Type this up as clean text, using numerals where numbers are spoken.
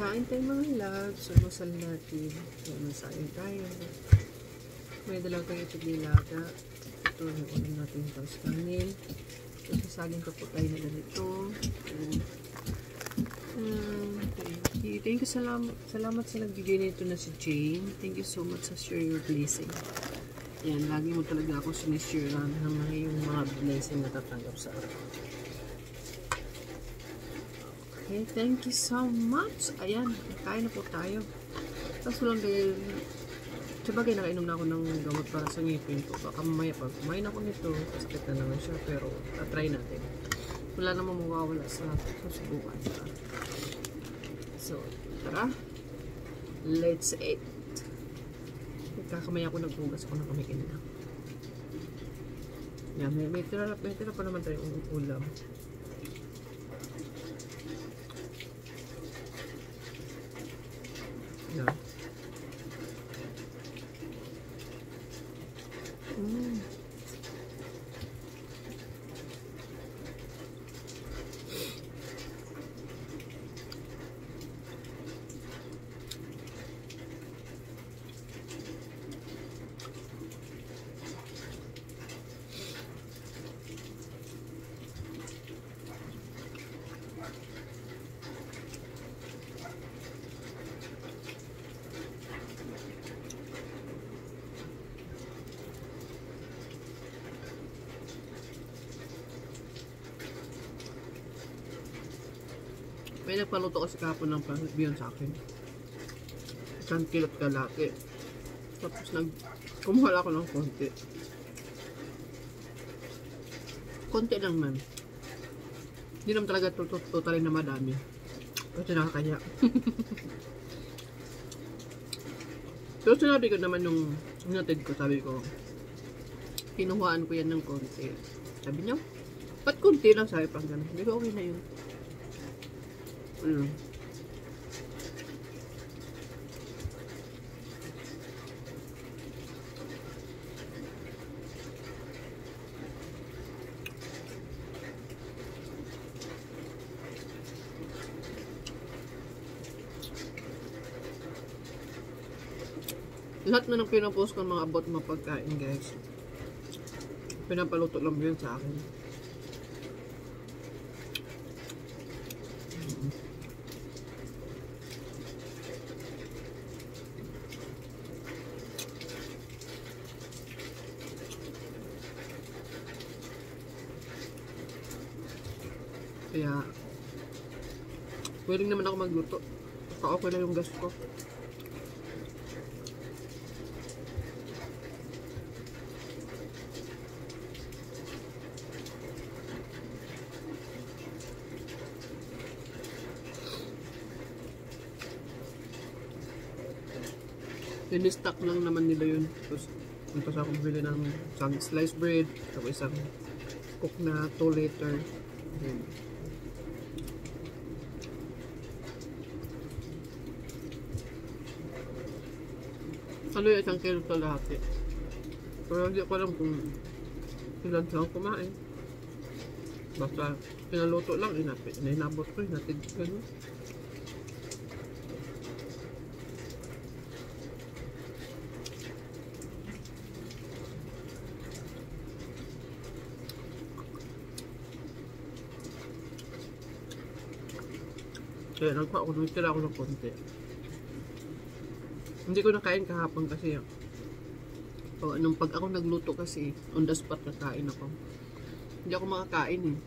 Kain tayo mga loves. Almusal natin. Masayin tayo. May dalaw tayo ito nilaga. Ito yung ulam natin yung toast kanin. Ito sasagin ko po tayo na ganito. Thank you. Salamat sa nagbigay nito na si Jane. Thank you so much sa share your blessing. Yan, lagi mo talaga ako sinishare ng yung mga blessing na tatanggap sa akin. Okay, thank you so much. Ayan, kain na po tayo. Tapos lang dahil, sabagay nakainom na ako ng gamot para sa ngipin ko. Baka mamaya pag kumain ako nito, kasakit na naman siya. Pero, try natin. Wala namang mawawala sa susubukan. So, tara. Let's eat. Kakamaya ako nagbugas ako ng kamikin na. Yan, may tira pa naman tayong ulam. Yan. May nagpaluto kasi kahapon ng pangbiyon sa akin. 1 kilot kalaki. Tapos kumuha ako ng konti. Konti lang man. Hindi naman talaga totally na madami. Kasi nakakaya. Pero sinabi ko naman yung sinatid ko, sabi ko, kinuhaan ko yan ng konti. Sabi niya, ba't konti lang sabi pang gano'n? Hindi ko okay na yun. Lahat na ng pinapost ko mga about mga pagkain, guys. Pinapaluto lang yun sa akin. Kaya, pwedeng naman ako magluto. Okay lang yung gas ko. In-stock lang naman nila yun. Tapos, punta ako bili ng isang sliced bread, tapos isang cook na 2 liter. Ano yung 1 kilo ito lahat eh. Pero hindi ko alam kung ilan siyang kumain. Basta pinaluto lang, inabot ko, inatid ko. Kaya nagtira ako ng konti. Hindi ko nakain kahapon kasi nung pag ako nagluto kasi on the spot nakain ako. Hindi ako makakain eh.